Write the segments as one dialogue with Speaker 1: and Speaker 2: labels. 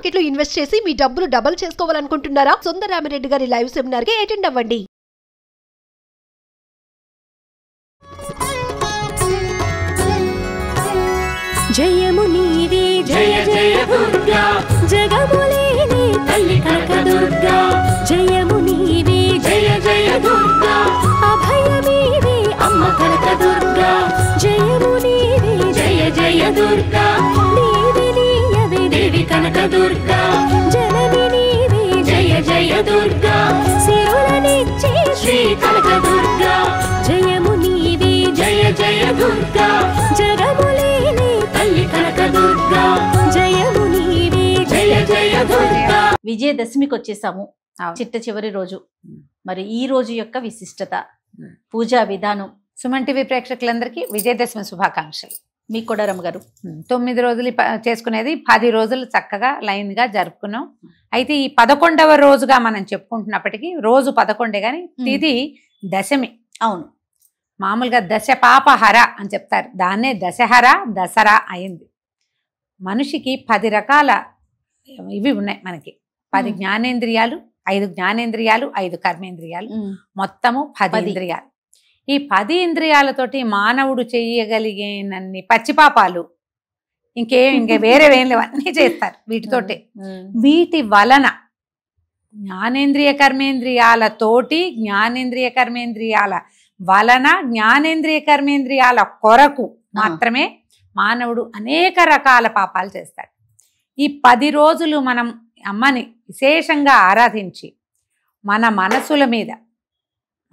Speaker 1: Market లో invest చేసి మీ డబ్బులు డబుల్ చేసుకోవాలనుకుంటున్నారా? సుందరరామిరెడ్డి గారి లైవ్ సెమినార్ కి అటెండ్ అవ్వండి.
Speaker 2: జయము నీవే జయ జయ దుర్గా జగములేని తల్లి కనకదుర్గా జయము నీవే జయ జయ దుర్గా అభయమీవే అమ్మ కనకదుర్గా జయము నీవే జయ జయ దుర్గా నీవే నీయవే దేవి కనకదుర్గా జనని నీవే జయ జయ దుర్గా సిరులనిచ్చే శ్రీ కనకదుర్గా జయము నీవే జయ జయ దుర్గా జగములేని తల్లి కనకదుర్గా జయము నీవే జయ జయ దుర్గా.
Speaker 3: విజయదశమికి వచ్చేసాము, చిట్ట చివరి రోజు. మరి ఈ రోజు యొక్క విశిష్టత, పూజా విధానం.
Speaker 4: సుమన్ టీవీ ప్రేక్షకులందరికీ విజయదశమి శుభాకాంక్షలు.
Speaker 3: మీకు కూడా రమ్మగారు
Speaker 4: 9 రోజులు చేసుకునేది 10 రోజులు చక్కగా లైన్గా జరుపుకున్నాం. అయితే ఈ 11వ రోజుగా మనం చెప్పుకుంటున్నప్పటికీ రోజు 11 కానీ తిథి దశమి.
Speaker 3: అవును,
Speaker 4: మామూలుగా దశ పాపహర అని చెప్తారు, దాన్నే దశహర దసరా అయింది. మనిషికి 10 రకాల ఇవి ఉన్నాయి. మనకి 10 జ్ఞానేంద్రియాలు, 5 జ్ఞానేంద్రియాలు, 5 కర్మేంద్రియాలు, మొత్తము 10 ఇంద్రియాలు. ఈ 10 ఇంద్రియాలతోటి మానవుడు చేయగలిగినన్ని పచ్చిపాపాలు ఇంకే వేరే లేవు, అన్నీ చేస్తారు వీటితోటే. వీటి వలన జ్ఞానేంద్రియ కర్మేంద్రియాలతోటి, జ్ఞానేంద్రియ కర్మేంద్రియాల వలన, జ్ఞానేంద్రియ కర్మేంద్రియాల కొరకు మాత్రమే మానవుడు అనేక రకాల పాపాలు చేస్తాడు. ఈ 10 రోజులు మనం అమ్మని విశేషంగా ఆరాధించి మన మనసుల మీద,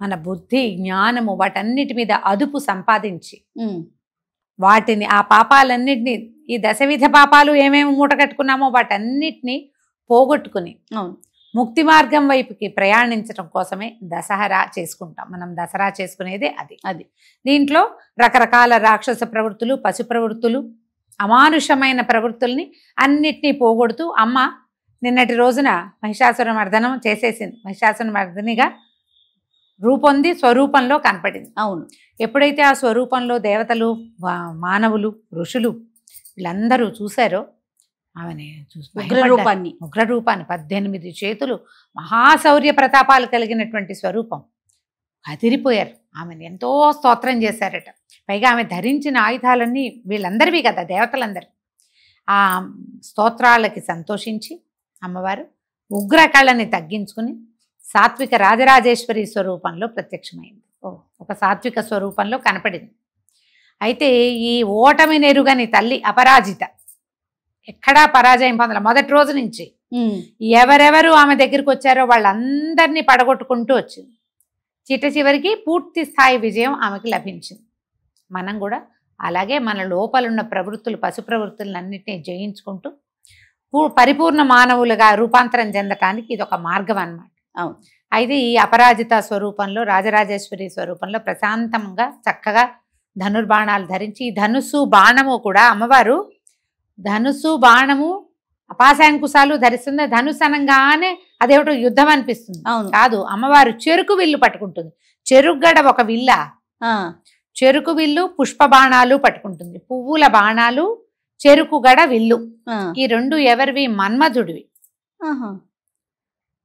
Speaker 4: మన బుద్ధి జ్ఞానము వాటన్నిటి మీద అదుపు సంపాదించి వాటిని, ఆ పాపాలన్నిటినీ, ఈ దశవిధ పాపాలు ఏమేమి మూట కట్టుకున్నామో వాటన్నిటినీ పోగొట్టుకుని ముక్తి మార్గం వైపుకి ప్రయాణించడం కోసమే దసరా చేసుకుంటాం. మనం దసరా చేసుకునేదే అది. దీంట్లో రకరకాల రాక్షస ప్రవృత్తులు, పశు ప్రవృత్తులు, అమానుషమైన ప్రవృత్తుల్ని అన్నిటినీ పోగొడుతూ అమ్మ నిన్నటి రోజున మహిషాసుర మర్దనం చేసేసింది. మహిషాసుర మర్దనిగా రూపొంది స్వరూపంలో కనపడింది.
Speaker 3: అవును,
Speaker 4: ఎప్పుడైతే ఆ స్వరూపంలో దేవతలు, మానవులు, ఋషులు వీళ్ళందరూ చూశారో ఆమెని ఉగ్రరూపాన్ని 18 చేతులు, మహాశౌర్య ప్రతాపాలు కలిగినటువంటి స్వరూపం, అదిరిపోయారు. ఆమెను ఎంతో స్తోత్రం చేశారట. పైగా ఆమె ధరించిన ఆయుధాలన్నీ వీళ్ళందరివి కదా, దేవతలందరూ. ఆ స్తోత్రాలకి సంతోషించి అమ్మవారు ఉగ్ర కళని తగ్గించుకుని సాత్విక రాజరాజేశ్వరి స్వరూపంలో ప్రత్యక్షమైంది. ఒక సాత్విక స్వరూపంలో కనపడింది. అయితే ఈ ఓటమి నెరుగని తల్లి అపరాజిత, ఎక్కడా పరాజయం పొందల. మొదటి రోజు నుంచి ఎవరెవరు ఆమె దగ్గరికి వచ్చారో వాళ్ళందరినీ పడగొట్టుకుంటూ వచ్చింది. చివరికి పూర్తి స్థాయి విజయం ఆమెకి లభించింది. మనం కూడా అలాగే మన లోపలున్న ప్రవృత్తులు, పశు ప్రవృత్తులన్నింటినీ జయించుకుంటూ పరిపూర్ణ మానవులుగా రూపాంతరం చెందటానికి ఇది ఒక మార్గం అన్నమాట.
Speaker 3: అవును,
Speaker 4: అయితే ఈ అపరాజిత స్వరూపంలో, రాజరాజేశ్వరి స్వరూపంలో ప్రశాంతంగా చక్కగా ధనుర్బాణాలు ధరించి, ఈ ధనుస్సు బాణము కూడా అమ్మవారు ధనుస్సు బాణము అపాశాంకుశాలు ధరిస్తుంది. ధనుస్సు అనగానే అదేమిటో యుద్ధం అనిపిస్తుంది. కాదు, అమ్మవారు చెరుకు విల్లు పట్టుకుంటుంది. చెరుగడ ఒక విల్ల, చెరుకు విల్లు, పుష్ప బాణాలు పట్టుకుంటుంది. పువ్వుల బాణాలు, చెరుకు గడ విల్లు, ఈ రెండు ఎవరివి? మన్మధుడివి.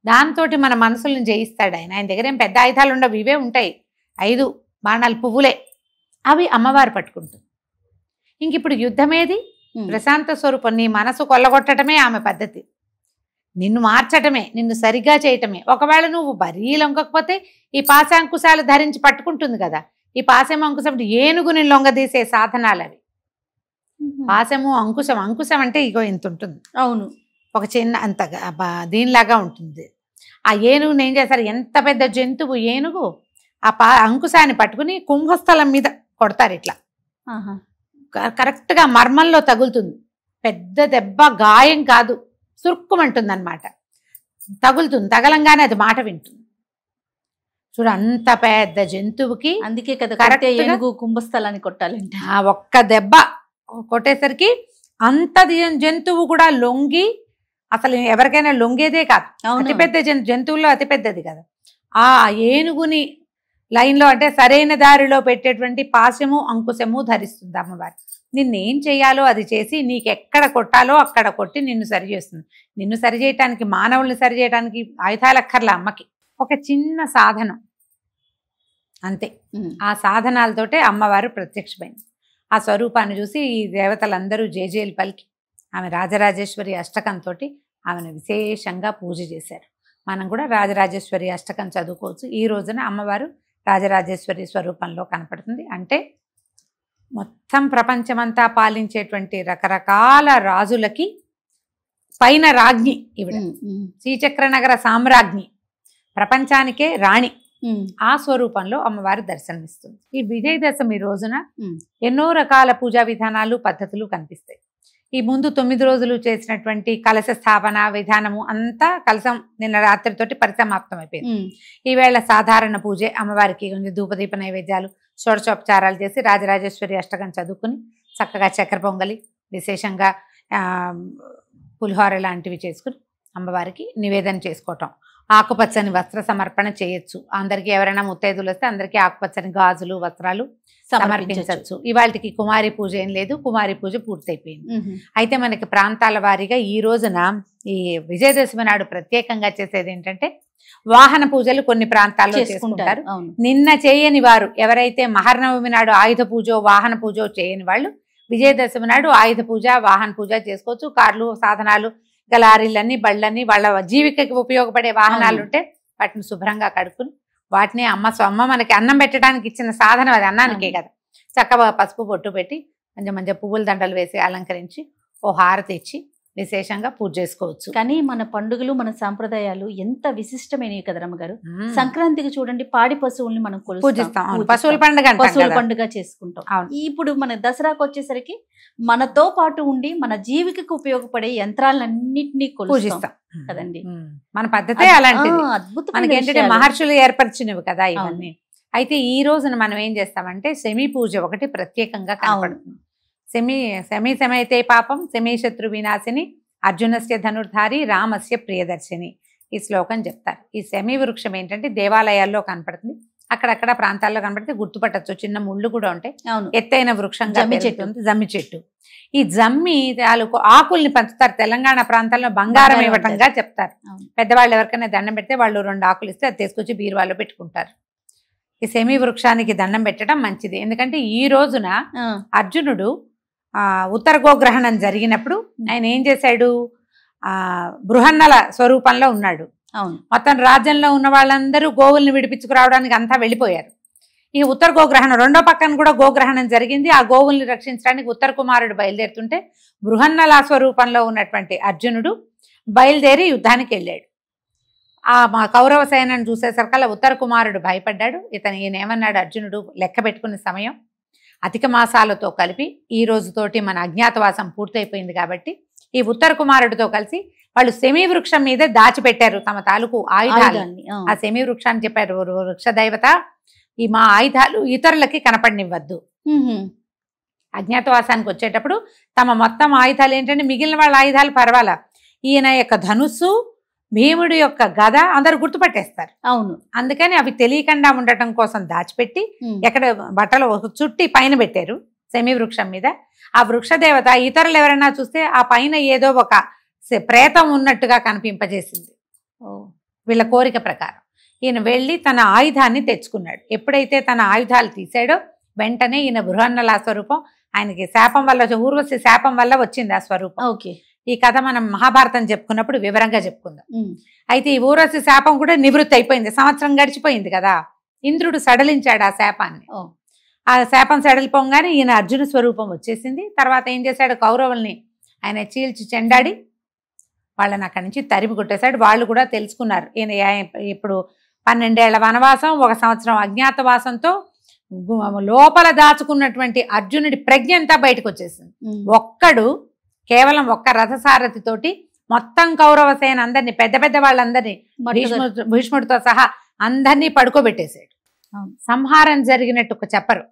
Speaker 4: దాంతో మన మనసులను జయిస్తాడు ఆయన. ఆయన దగ్గర ఏం పెద్ద ఆయుధాలు ఉండవు, ఇవే ఉంటాయి. 5 బాణాలు పువ్వులే, అవి అమ్మవారు పట్టుకుంటుంది. ఇంక ఇప్పుడు యుద్ధమేది? ప్రశాంత స్వరూపం. నీ మనసు కొల్లగొట్టడమే ఆమె పద్ధతి, నిన్ను మార్చటమే, నిన్ను సరిగా చేయటమే. ఒకవేళ నువ్వు బరీ లొంగకపోతే ఈ పాశాంకుశాలు ధరించి పట్టుకుంటుంది కదా. ఈ పాశము అంకుశం ఏనుగుని లొంగదీసే సాధనాలు అవి. పాశము అంకుశం, అంకుశం అంటే ఇగో ఇంత ఉంటుంది.
Speaker 3: అవును,
Speaker 4: ఒక చిన్న అంత దీనిలాగా ఉంటుంది. ఆ ఏనుగుని ఏం చేస్తారు? ఎంత పెద్ద జంతువు ఏనుగు, ఆ అంకుశాన్ని పట్టుకుని కుంభస్థలం మీద కొడతారు ఇట్లా. కరెక్ట్గా మర్మంలో తగులుతుంది. పెద్ద దెబ్బ, గాయం కాదు, సురుక్కుమంటుంది అనమాట. తగులుతుంది. తగలంగానే అది మాట వింటుంది. చూడు, అంత పెద్ద జంతువుకి
Speaker 3: అందుకే కదా ఏనుగు కుంభస్థలాన్ని కొట్టాలంటే.
Speaker 4: ఆ ఒక్క దెబ్బ కొట్టేసరికి అంత జంతువు కూడా లొంగి, అసలు ఎవరికైనా లొంగేదే కాదు, అతిపెద్ద జంతువుల్లో అతిపెద్దది కదా. ఆ ఏనుగుని లైన్లో అంటే సరైన దారిలో పెట్టేటువంటి పాశము అంకుశము ధరిస్తుంది అమ్మవారు. నిన్నేం చేయాలో అది చేసి నీకు ఎక్కడ కొట్టాలో అక్కడ కొట్టి నిన్ను సరి చేస్తుంది. నిన్ను సరి చేయటానికి, మానవుల్ని సరి చేయడానికి ఆయుధాలక్కర్ల అమ్మకి. ఒక చిన్న సాధనం అంతే. ఆ సాధనాలతోటే అమ్మవారు ప్రత్యక్షమైంది. ఆ స్వరూపాన్ని చూసి ఈ దేవతలందరూ జేజేలు పలికి ఆమె రాజరాజేశ్వరి అష్టకంతో ఆమెను విశేషంగా పూజ చేశారు. మనం కూడా రాజరాజేశ్వరి అష్టకం చదువుకోవచ్చు. ఈ రోజున అమ్మవారు రాజరాజేశ్వరి స్వరూపంలో కనపడుతుంది. అంటే మొత్తం ప్రపంచమంతా పాలించేటువంటి రకరకాల రాజులకి పైన రాజ్ఞి ఈవిడ. శ్రీచక్ర నగర సామ్రాజ్ఞి, ప్రపంచానికే రాణి. ఆ స్వరూపంలో అమ్మవారు దర్శనమిస్తుంది. ఈ విజయదశమి రోజున ఎన్నో రకాల పూజా విధానాలు, పద్ధతులు కనిపిస్తాయి. ఈ ముందు 9 రోజులు చేసినటువంటి కలశ స్థాపన విధానము అంతా కలశం నిన్న రాత్రితోటి పరిసమాప్తం అయిపోయింది. ఈవేళ సాధారణ పూజే. అమ్మవారికి కొంచెం ధూపదీప నైవేద్యాలు, షోడశోపచారాలు చేసి రాజరాజేశ్వరి అష్టకం చదువుకుని చక్కగా చక్కెర పొంగలి, విశేషంగా పులిహోర లాంటివి చేసుకుని అమ్మవారికి నివేదన చేసుకోవటం. ఆకుపచ్చని వస్త్ర సమర్పణ చేయొచ్చు. అందరికీ ఎవరైనా ముత్తైదులు వస్తే అందరికీ ఆకుపచ్చని గాజులు, వస్త్రాలు సమర్పించవచ్చు. ఇవాళకి కుమారి పూజ ఏం లేదు, కుమారి పూజ పూర్తయిపోయింది. అయితే మనకి ప్రాంతాల వారీగా ఈ రోజున ఈ విజయదశమి నాడు ప్రత్యేకంగా చేసేది ఏంటంటే వాహన పూజలు కొన్ని ప్రాంతాల్లో చేసుకుంటారు. నిన్న చేయని వారు ఎవరైతే మహర్నవమి నాడు ఆయుధ పూజో వాహన పూజో చేయని వాళ్ళు విజయదశమి నాడు ఆయుధ పూజ, వాహన పూజ చేసుకోవచ్చు. కార్లు, సాధనాలు, లారీలన్నీ, బళ్ళన్నీ వాళ్ళ జీవికకి ఉపయోగపడే వాహనాలు ఉంటే వాటిని శుభ్రంగా కడుక్కుని వాటిని అమ్మ మనకి అన్నం పెట్టడానికి ఇచ్చిన సాధనం అది, అన్నానికే కదా. చక్కగా పసుపు బొట్టు పెట్టి మంచి మంచి పువ్వుల దండలు వేసి అలంకరించి ఓ హారతి ఇచ్చి విశేషంగా పూజ చేసుకోవచ్చు.
Speaker 3: కానీ మన పండుగలు, మన సాంప్రదాయాలు ఎంత విశిష్టమైనవి కదా రమ్మగారు. సంక్రాంతికి చూడండి, పాడి పశువుల్ని మనం
Speaker 4: పూజిస్తాం, పశువుల పండుగ
Speaker 3: చేసుకుంటాం. ఇప్పుడు మన దసరాకు వచ్చేసరికి మనతో పాటు ఉండి మన జీవికకు ఉపయోగపడే యంత్రాలన్నింటినీ పూజిస్తాం కదండి.
Speaker 4: మన పద్ధతే అలాంటిది. మనకి ఏంటంటే మహర్షులు ఏర్పరిచినవి కదా ఇవన్నీ. అయితే ఈ రోజున మనం ఏం చేస్తామంటే శమీ పూజ ఒకటి ప్రత్యేకంగా కనపడుతుంది. శమీ శమైతే పాపం శమీ శత్రు వినాశిని అర్జునస్య ధనుర్ధారి రామస్య ప్రియదర్శిని ఈ శ్లోకం చెప్తారు. ఈ శమీ వృక్షం ఏంటంటే దేవాలయాల్లో కనపడుతుంది, అక్కడక్కడ ప్రాంతాల్లో కనపడితే గుర్తుపట్టచ్చు. చిన్న ముళ్ళు కూడా ఉంటాయి. ఎత్తైన వృక్షంగా జమ్మి చెట్టు. ఈ జమ్మి తాలూకు ఆకుల్ని పంచుతారు. తెలంగాణ ప్రాంతాల్లో బంగారం ఇవ్వటంగా చెప్తారు. పెద్దవాళ్ళు ఎవరికైనా దండం పెడితే వాళ్ళు 2 ఆకులు ఇస్తే అది తీసుకొచ్చి బీరువాలో పెట్టుకుంటారు. ఈ శమీ వృక్షానికి దండం పెట్టడం మంచిది. ఎందుకంటే ఈ రోజున అర్జునుడు ఉత్తర గోగ్రహణం జరిగినప్పుడు ఆయన ఏం చేశాడు, బృహన్నల స్వరూపంలో ఉన్నాడు. మొత్తం రాజ్యంలో ఉన్న వాళ్ళందరూ గోవుల్ని విడిపించుకురావడానికి అంతా వెళ్ళిపోయారు. ఈ ఉత్తర గోగ్రహణం రెండో పక్కన కూడా గోగ్రహణం జరిగింది. ఆ గోవుల్ని రక్షించడానికి ఉత్తర కుమారుడు బయలుదేరుతుంటే బృహన్నల స్వరూపంలో ఉన్నటువంటి అర్జునుడు బయలుదేరి యుద్ధానికి వెళ్ళాడు. మా కౌరవ సేనను చూసేసరికల్లా ఉత్తర కుమారుడు భయపడ్డాడు. ఈయన ఏమన్నాడు, అర్జునుడు లెక్క పెట్టుకునే సమయం అధిక మాసాలతో కలిపి ఈ రోజుతోటి మన అజ్ఞాతవాసం పూర్తయిపోయింది కాబట్టి ఈ ఉత్తర కుమారుడితో కలిసి వాళ్ళు శమీ వృక్షం మీద దాచిపెట్టారు తమ తాలూకు ఆయుధాలని. ఆ శమీ వృక్షాన్ని చెప్పారు, వృక్ష దైవత ఈ మా ఆయుధాలు ఇతరులకి కనపడనివ్వద్దు. అజ్ఞాతవాసానికి వచ్చేటప్పుడు తమ మొత్తం ఆయుధాలు ఏంటంటే మిగిలిన వాళ్ళ ఆయుధాలు పర్వాలా, ఈయన యొక్క ధనుస్సు, భీముడి యొక్క గద అందరు గుర్తుపట్టేస్తారు.
Speaker 3: అవును,
Speaker 4: అందుకని అవి తెలియకుండా ఉండటం కోసం దాచిపెట్టి ఎక్కడ బట్టలు చుట్టి పైన పెట్టారు శమీ వృక్షం మీద. ఆ వృక్ష దేవత ఇతరులు ఎవరైనా చూస్తే ఆ పైన ఏదో ఒక ప్రేతం ఉన్నట్టుగా కనిపింపజేసింది వీళ్ళ కోరిక ప్రకారం. ఈయన వెళ్ళి తన ఆయుధాన్ని తెచ్చుకున్నాడు. ఎప్పుడైతే తన ఆయుధాలు తీసాడో వెంటనే ఈయన బృహన్నల స్వరూపం, ఆయనకి శాపం వల్ల, ఊర్వశి శాపం వల్ల వచ్చింది ఆ స్వరూపం.
Speaker 3: ఓకే,
Speaker 4: ఈ కథ మనం మహాభారతం చెప్పుకున్నప్పుడు వివరంగా చెప్పుకుందాం. అయితే ఈ ఊర్వశి శాపం కూడా నివృత్తి అయిపోయింది. సంవత్సరం గడిచిపోయింది కదా, ఇంద్రుడు సడలించాడు ఆ శాపాన్ని. ఆ శాపం సడలిపోగానే ఈయన అర్జున స్వరూపం వచ్చేసింది. తర్వాత ఏం చేశాడు, కౌరవుల్ని ఆయన చీల్చి చెండాడి వాళ్ళని అక్కడి నుంచి తరిమి కొట్టేశాడు. వాళ్ళు కూడా తెలుసుకున్నారు ఈయన ఇప్పుడు 12 ఏళ్ల వనవాసం, 1 సంవత్సరం అజ్ఞాతవాసంతో లోపల దాచుకున్నటువంటి అర్జునుడి ప్రజ్ఞ అంతా బయటకు వచ్చేసింది. ఒక్కడు కేవలం ఒక్క రథసారథితోటి మొత్తం కౌరవ సేన అందరినీ, పెద్ద పెద్ద వాళ్ళందరినీ, భీష్ముడితో సహా అందరినీ పడుకోబెట్టేశాడు. సంహారం జరిగినట్టు చెప్పరు,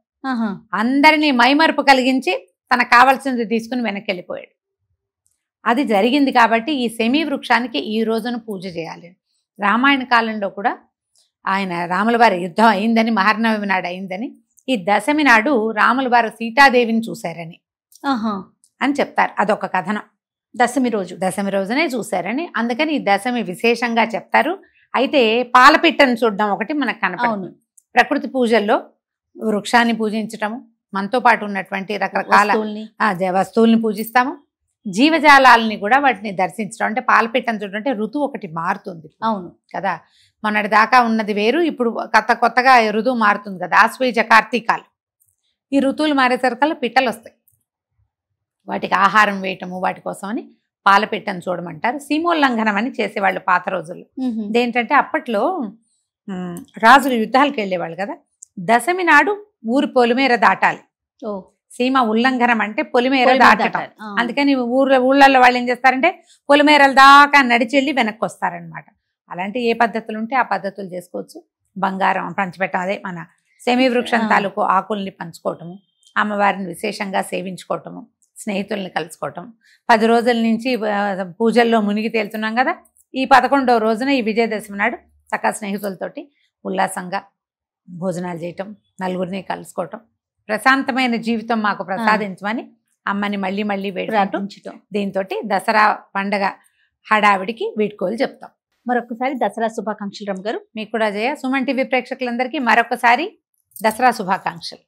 Speaker 4: అందరినీ మైమరుపు కలిగించి తనకు కావాల్సింది తీసుకుని వెనక్కి వెళ్ళిపోయాడు. అది జరిగింది కాబట్టి ఈ శమీ వృక్షానికి ఈ రోజున పూజ చేయాలి. రామాయణ కాలంలో కూడా ఆయన రాముల వారి యుద్ధం అయిందని, మహర్నవమి నాడు అయిందని, ఈ దశమి నాడు రాముల వారు సీతాదేవిని చూశారని అని చెప్తారు. అదొక కథనం.
Speaker 3: దశమి రోజు,
Speaker 4: దశమి రోజునే చూశారని, అందుకని ఈ దశమి విశేషంగా చెప్తారు. అయితే పాలపిట్టను చూడడం ఒకటి మనకు కనపడుతుంది. ప్రకృతి పూజల్లో వృక్షాన్ని పూజించటము, మనతో పాటు ఉన్నటువంటి రకరకాల వస్తువుల్ని పూజిస్తాము. జీవజాలాలని కూడా వాటిని దర్శించడం, అంటే పాలపిట్టను చూడడం అంటే ఋతువు ఒకటి మారుతుంది.
Speaker 3: అవును
Speaker 4: కదా, మొన్నటి దాకా ఉన్నది వేరు, ఇప్పుడు కొత్తగా ఋతువు మారుతుంది కదా, ఆశ్వేజ కార్తీకాలు. ఈ ఋతువులు మారేసరికల్లా పిట్టలు వస్తాయి. వాటికి ఆహారం వేయటము, వాటి కోసమని పాలపిట్టను చూడమంటారు. సీమోల్లంఘనం అని చేసేవాళ్ళు పాత రోజుల్లో. ఇదేంటంటే అప్పట్లో రాజులు యుద్ధాలకు వెళ్ళేవాళ్ళు కదా, దశమి నాడు ఊరి పొలిమేర దాటాలి. సీమ ఉల్లంఘనం అంటే పొలిమేర దాటటం. అందుకని ఊళ్ళల్లో వాళ్ళు ఏం చేస్తారంటే పొలిమేరల దాకా నడిచెళ్ళి వెనక్కి వస్తారనమాట. అలాంటి ఏ పద్ధతులు ఉంటే ఆ పద్ధతులు చేసుకోవచ్చు. బంగారం పంచిపెట్టడం, అదే మన సెమి వృక్షం తాలూకు ఆకుల్ని పంచుకోవటము, అమ్మవారిని విశేషంగా సేవించుకోవటము, స్నేహితుల్ని కలుసుకోవటం. 10 రోజుల నుంచి పూజల్లో మునిగి తేలుతున్నాం కదా, ఈ 11వ రోజున ఈ విజయదశమి నాడు చక్కగా స్నేహితులతోటి ఉల్లాసంగా భోజనాలు చేయటం, నలుగురిని కలుసుకోవటం, ప్రశాంతమైన జీవితం మాకు ప్రసాదించమని అమ్మని మళ్ళీ మళ్ళీ వేడుకుంటూ దీంతో దసరా పండగ హడావిడికి వీడ్కోలు చెప్తాం.
Speaker 3: మరొకసారి దసరా శుభాకాంక్షలు రమ్మ గారు.
Speaker 4: మీకు కూడా జయ. సుమన్ టీవీ ప్రేక్షకులందరికీ మరొకసారి దసరా శుభాకాంక్షలు.